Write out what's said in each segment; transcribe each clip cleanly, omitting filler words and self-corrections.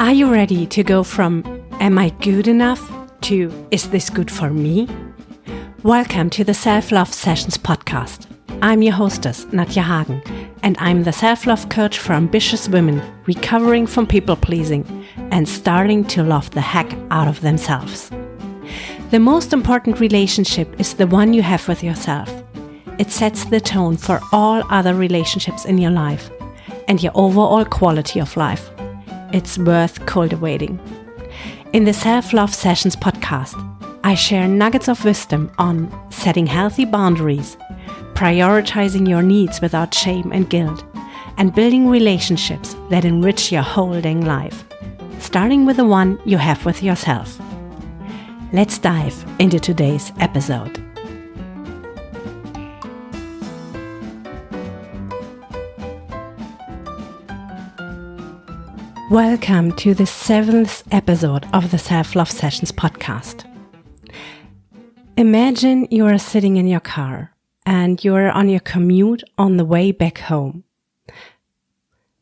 Are you ready to go from am I good enough to is this good for me? Welcome to the Self-Love Sessions podcast. I'm your hostess, Nadja Hagen, and I'm the self-love coach for ambitious women recovering from people-pleasing and starting to love the heck out of themselves. The most important relationship is the one you have with yourself. It sets the tone for all other relationships in your life and your overall quality of life. It's worth cultivating. In the Self-Love Sessions podcast, I share nuggets of wisdom on setting healthy boundaries, prioritizing your needs without shame and guilt, and building relationships that enrich your whole dang life, starting with the one you have with yourself. Let's dive into today's episode. Welcome to the 7th episode of the Self-Love Sessions podcast. Imagine you are sitting in your car and you are on your commute on the way back home.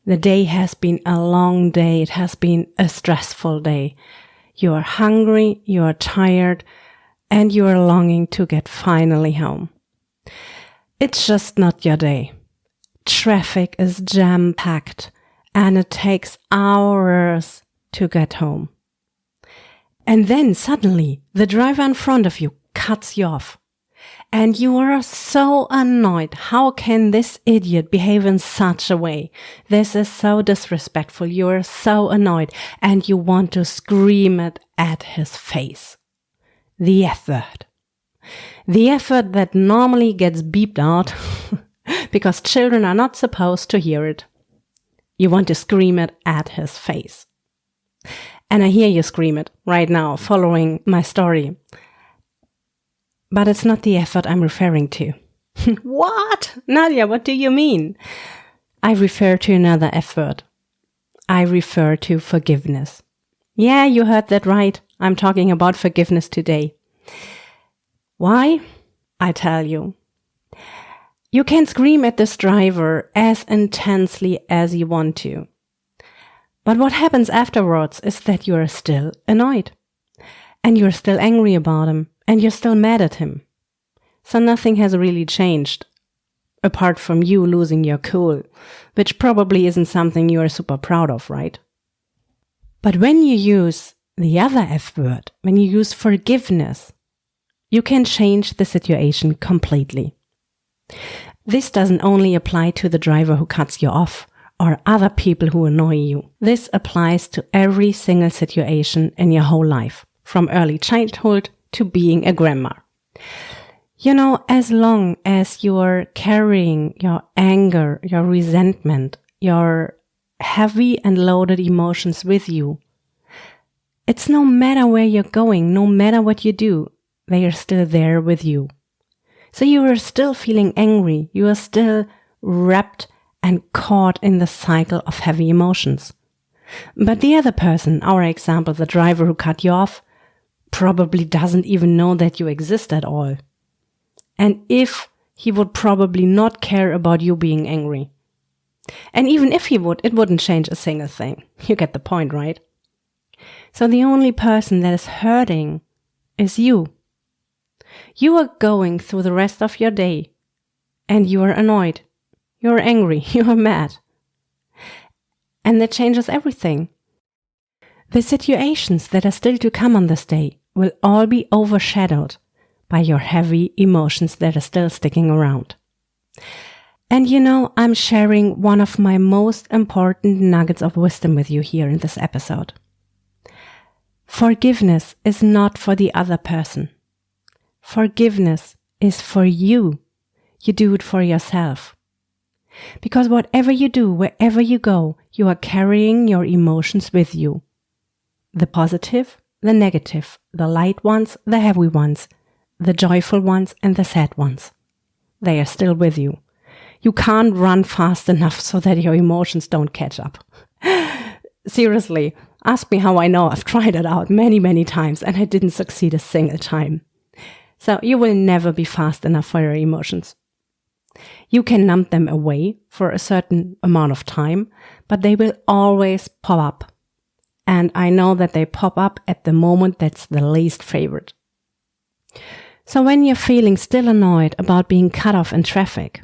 The day has been a long day. It has been a stressful day. You are hungry, you are tired, and you are longing to get finally home. It's just not your day. Traffic is jam-packed. And it takes hours to get home. And then suddenly the driver in front of you cuts you off. And you are so annoyed. How can this idiot behave in such a way? This is so disrespectful. You are so annoyed and you want to scream it at his face. The F word. The F word that normally gets beeped out because children are not supposed to hear it. You want to scream it at his face. And I hear you scream it right now, following my story. But it's not the effort I'm referring to. What? Nadja, what do you mean? I refer to another F word. I refer to forgiveness. Yeah, you heard that right. I'm talking about forgiveness today. Why? I tell you. You can scream at this driver as intensely as you want to. But what happens afterwards is that you are still annoyed. And you're still angry about him. And you're still mad at him. So nothing has really changed. Apart from you losing your cool. Which probably isn't something you are super proud of, right? But when you use the other F word, when you use forgiveness, you can change the situation completely. This doesn't only apply to the driver who cuts you off or other people who annoy you. This applies to every single situation in your whole life, from early childhood to being a grandma. You know, as long as you're carrying your anger, your resentment, your heavy and loaded emotions with you, it's no matter where you're going, no matter what you do, they are still there with you. So you are still feeling angry. You are still wrapped and caught in the cycle of heavy emotions. But the other person, our example, the driver who cut you off, probably doesn't even know that you exist at all. And if he would probably not care about you being angry. And even if he would, it wouldn't change a single thing. You get the point, right? So the only person that is hurting is you. You are going through the rest of your day and you are annoyed, you are angry, you are mad. And that changes everything. The situations that are still to come on this day will all be overshadowed by your heavy emotions that are still sticking around. And you know, I'm sharing one of my most important nuggets of wisdom with you here in this episode. Forgiveness is not for the other person. Forgiveness is for you. You do it for yourself. Because whatever you do, wherever you go, you are carrying your emotions with you. The positive, the negative, the light ones, the heavy ones, the joyful ones and the sad ones. They are still with you. You can't run fast enough so that your emotions don't catch up. Seriously, ask me how I know. I've tried it out many, many times and I didn't succeed a single time. So you will never be fast enough for your emotions. You can numb them away for a certain amount of time, but they will always pop up. and I know that they pop up at the moment that's the least favorite. So when you're feeling still annoyed about being cut off in traffic,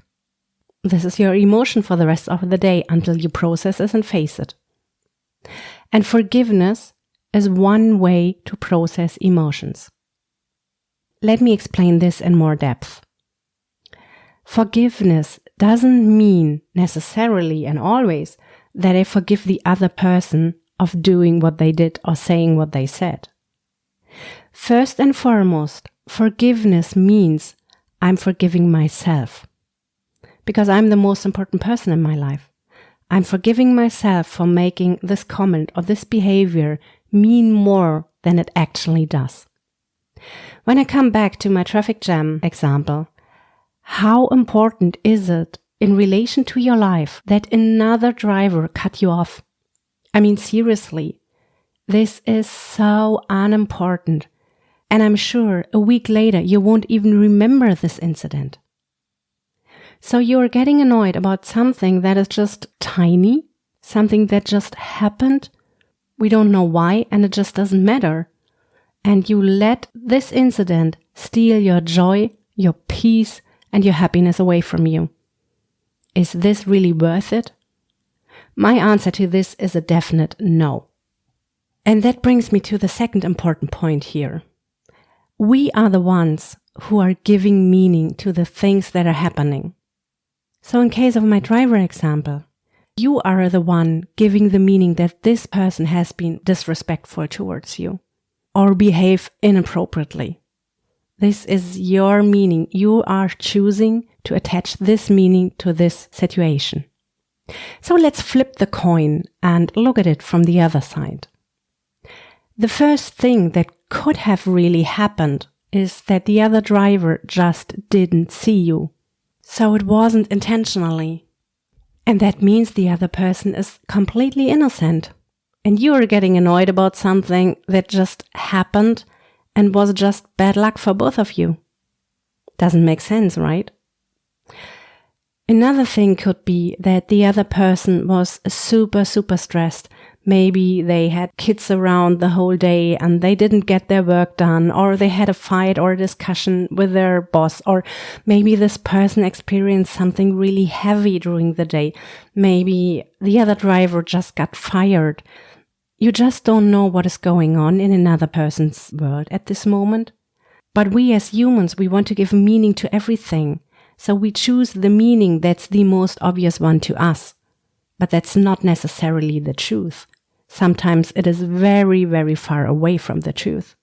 this is your emotion for the rest of the day until you process it and face it. And forgiveness is one way to process emotions. Let me explain this in more depth. Forgiveness doesn't mean necessarily and always that I forgive the other person of doing what they did or saying what they said. First and foremost, forgiveness means I'm forgiving myself because I'm the most important person in my life. I'm forgiving myself for making this comment or this behavior mean more than it actually does. When I come back to my traffic jam example, how important is it in relation to your life that another driver cut you off? I mean, seriously, this is so unimportant. And I'm sure a week later you won't even remember this incident. So you're getting annoyed about something that is just tiny, something that just happened. We don't know why, and it just doesn't matter. And you let this incident steal your joy, your peace, and your happiness away from you. Is this really worth it? My answer to this is a definite no. And that brings me to the second important point here. We are the ones who are giving meaning to the things that are happening. So in case of my driver example, you are the one giving the meaning that this person has been disrespectful towards you or behave inappropriately. This is your meaning. You are choosing to attach this meaning to this situation. So let's flip the coin and look at it from the other side. The first thing that could have really happened is that the other driver just didn't see you. So it wasn't intentionally. And that means the other person is completely innocent. And you are getting annoyed about something that just happened and was just bad luck for both of you. Doesn't make sense, right? Another thing could be that the other person was super stressed. Maybe they had kids around the whole day and they didn't get their work done, or they had a fight or a discussion with their boss, or maybe this person experienced something really heavy during the day. Maybe the other driver just got fired. You just don't know what is going on in another person's world at this moment. But we as humans, we want to give meaning to everything. So we choose the meaning that's the most obvious one to us. But that's not necessarily the truth. Sometimes it is very far away from the truth.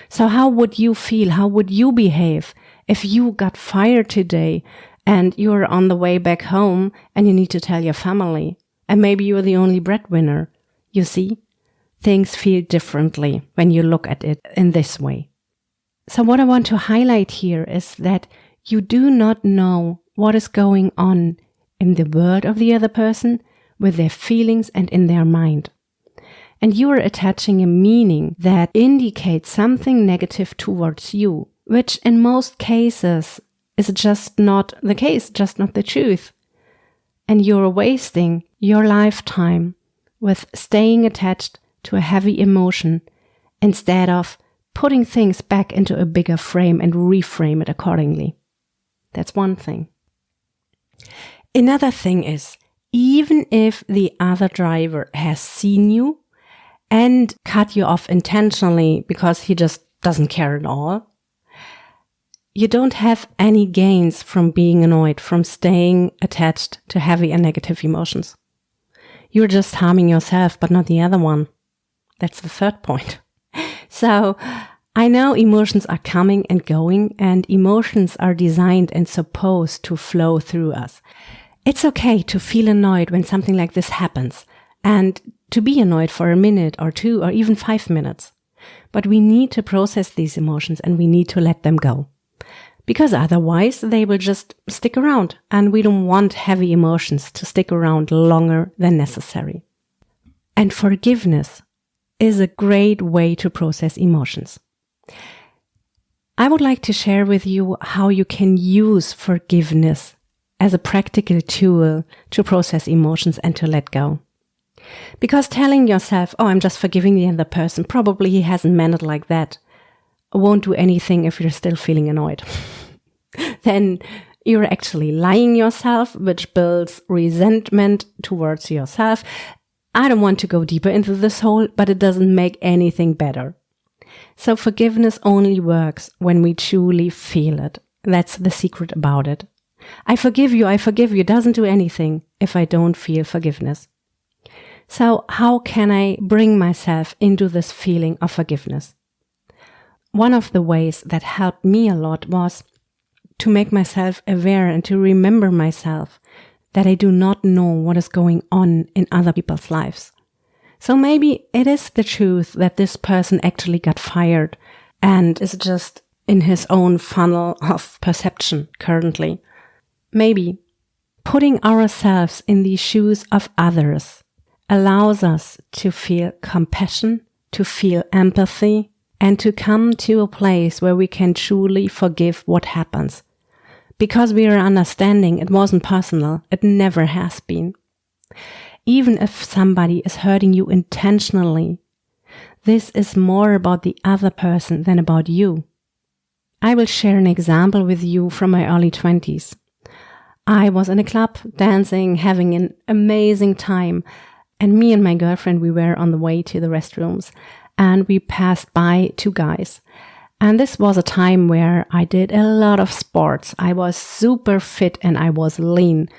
So how would you feel? How would you behave if you got fired today and you're on the way back home and you need to tell your family? And maybe you're the only breadwinner. You see, things feel differently when you look at it in this way. So what I want to highlight here is that you do not know what is going on in the world of the other person, with their feelings and in their mind. And you are attaching a meaning that indicates something negative towards you, which in most cases is just not the case, just not the truth. And you're wasting your lifetime with staying attached to a heavy emotion instead of putting things back into a bigger frame and reframe it accordingly. That's one thing. Another thing is, even if the other driver has seen you and cut you off intentionally because he just doesn't care at all, you don't have any gains from being annoyed, from staying attached to heavy and negative emotions. You're just harming yourself, but not the other one. That's the third point. So I know emotions are coming and going, and emotions are designed and supposed to flow through us. It's okay to feel annoyed when something like this happens, and to be annoyed for a minute or 2 or even 5 minutes. But we need to process these emotions and we need to let them go. Because otherwise they will just stick around, and we don't want heavy emotions to stick around longer than necessary. And forgiveness is a great way to process emotions. I would like to share with you how you can use forgiveness as a practical tool to process emotions and to let go. Because telling yourself, oh, I'm just forgiving the other person, probably he hasn't meant it like that, won't do anything if you're still feeling annoyed. Then you're actually lying yourself, which builds resentment towards yourself. I don't want to go deeper into this hole, but it doesn't make anything better. So forgiveness only works when we truly feel it. That's the secret about it. I forgive you doesn't do anything if I don't feel forgiveness. So how can I bring myself into this feeling of forgiveness? One of the ways that helped me a lot was to make myself aware and to remember myself that I do not know what is going on in other people's lives. So maybe it is the truth that this person actually got fired and is just in his own funnel of perception currently. Maybe putting ourselves in the shoes of others allows us to feel compassion, to feel empathy, and to come to a place where we can truly forgive what happens. Because we are understanding it wasn't personal, it never has been. Even if somebody is hurting you intentionally, this is more about the other person than about you. I will share an example with you from my early 20s. I was in a club, dancing, having an amazing time, and me and my girlfriend, we were on the way to the restrooms, and we passed by two guys. And this was a time where I did a lot of sports. I was super fit and I was lean.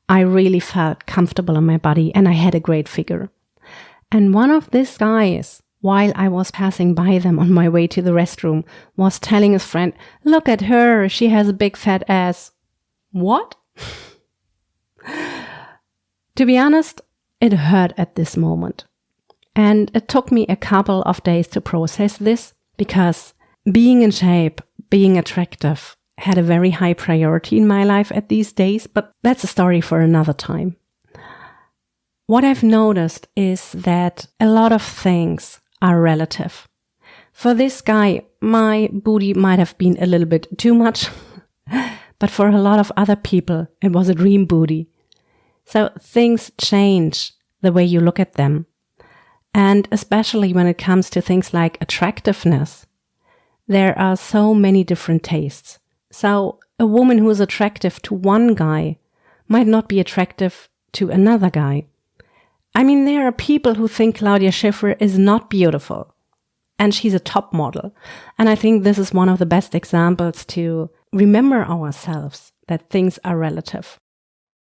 I really felt comfortable in my body and I had a great figure. And one of these guys, while I was passing by them on my way to the restroom, was telling his friend, "Look at her, she has a big fat ass." What? To be honest, it hurt at this moment. And it took me a couple of days to process this because being in shape, being attractive had a very high priority in my life at these days, but that's a story for another time. What I've noticed is that a lot of things are relative. For this guy, my booty might have been a little bit too much, but for a lot of other people, it was a dream booty. So things change the way you look at them. And especially when it comes to things like attractiveness, there are so many different tastes. So a woman who is attractive to one guy might not be attractive to another guy. I mean, there are people who think Claudia Schiffer is not beautiful and she's a top model. And I think this is one of the best examples to remember ourselves that things are relative.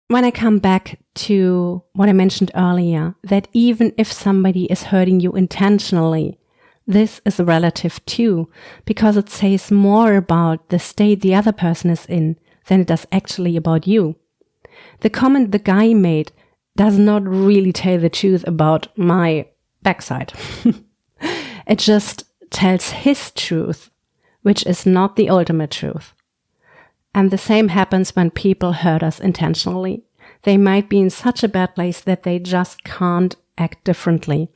When I come back to what I mentioned earlier, that even if somebody is hurting you intentionally, this is relative too, because it says more about the state the other person is in than it does actually about you. The comment the guy made does not really tell the truth about my backside. It just tells his truth, which is not the ultimate truth. And the same happens when people hurt us intentionally. They might be in such a bad place that they just can't act differently,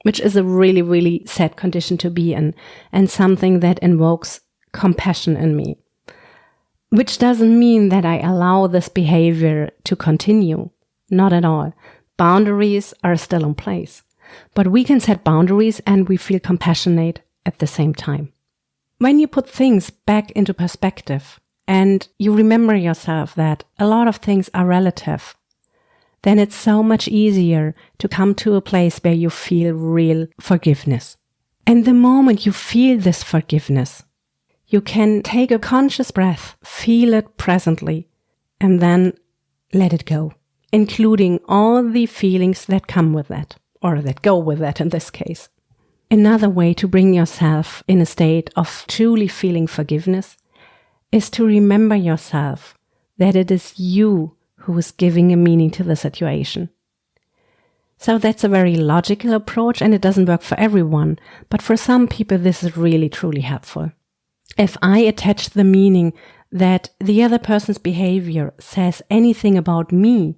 which is a really, really sad condition to be in and something that invokes compassion in me. Which doesn't mean that I allow this behavior to continue. Not at all. Boundaries are still in place. But we can set boundaries and we feel compassionate at the same time. When you put things back into perspective and you remember yourself that a lot of things are relative, then it's so much easier to come to a place where you feel real forgiveness. And the moment you feel this forgiveness, you can take a conscious breath, feel it presently, and then let it go, including all the feelings that come with that, or that go with that in this case. Another way to bring yourself in a state of truly feeling forgiveness is to remember yourself that it is you who is giving a meaning to the situation. So that's a very logical approach and it doesn't work for everyone, but for some people this is really truly helpful. If I attach the meaning that the other person's behavior says anything about me,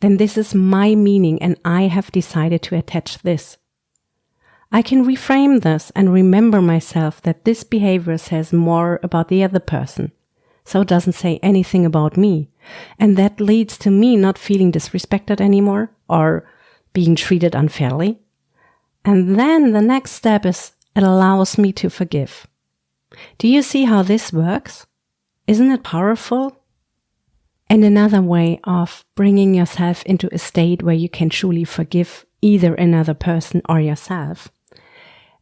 then this is my meaning and I have decided to attach this. I can reframe this and remember myself that this behavior says more about the other person, so it doesn't say anything about me. And that leads to me not feeling disrespected anymore or being treated unfairly. And then the next step is it allows me to forgive. Do you see how this works? Isn't it powerful? And another way of bringing yourself into a state where you can truly forgive either another person or yourself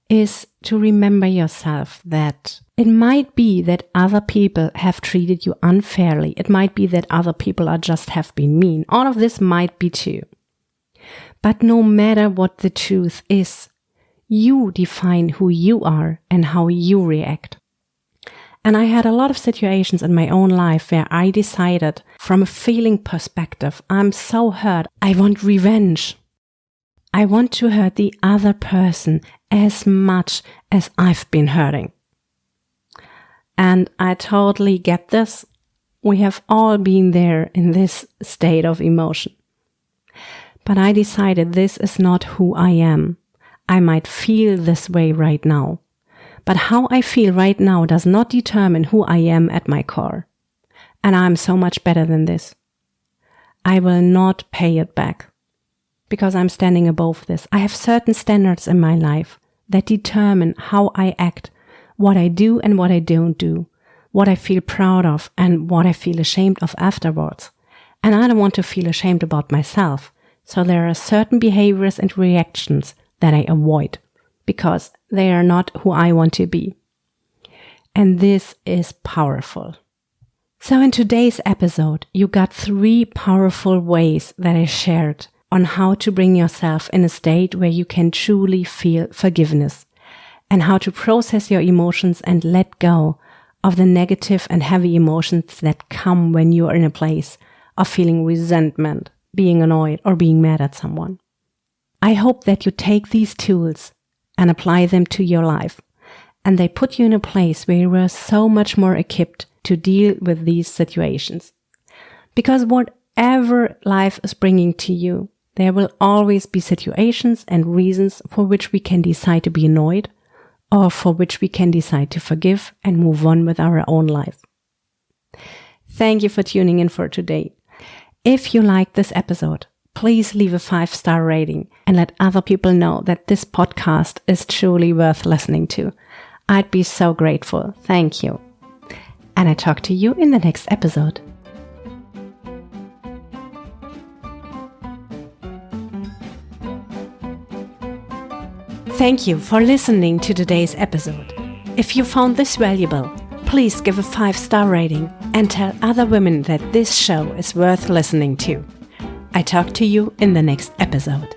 is to remember yourself that it might be that other people have treated you unfairly. It might be that other people have been mean. All of this might be true. But no matter what the truth is, you define who you are and how you react. And I had a lot of situations in my own life where I decided from a feeling perspective, I'm so hurt, I want revenge. I want to hurt the other person as much as I've been hurting. And I totally get this. We have all been there in this state of emotion. But I decided this is not who I am. I might feel this way right now. But how I feel right now does not determine who I am at my core. And I'm so much better than this. I will not pay it back. Because I'm standing above this. I have certain standards in my life that determine how I act, what I do and what I don't do, what I feel proud of and what I feel ashamed of afterwards. And I don't want to feel ashamed about myself. So there are certain behaviors and reactions that I avoid because they are not who I want to be. And this is powerful. So in today's episode, you got 3 powerful ways that I shared on how to bring yourself in a state where you can truly feel forgiveness and how to process your emotions and let go of the negative and heavy emotions that come when you are in a place of feeling resentment, being annoyed, or being mad at someone. I hope that you take these tools and apply them to your life, and they put you in a place where you are so much more equipped to deal with these situations. Because whatever life is bringing to you, there will always be situations and reasons for which we can decide to be annoyed or for which we can decide to forgive and move on with our own life. Thank you for tuning in for today. If you liked this episode, please leave a 5-star rating and let other people know that this podcast is truly worth listening to. I'd be so grateful. Thank you. And I talk to you in the next episode. Thank you for listening to today's episode. If you found this valuable, please give a 5-star rating and tell other women that this show is worth listening to. I talk to you in the next episode.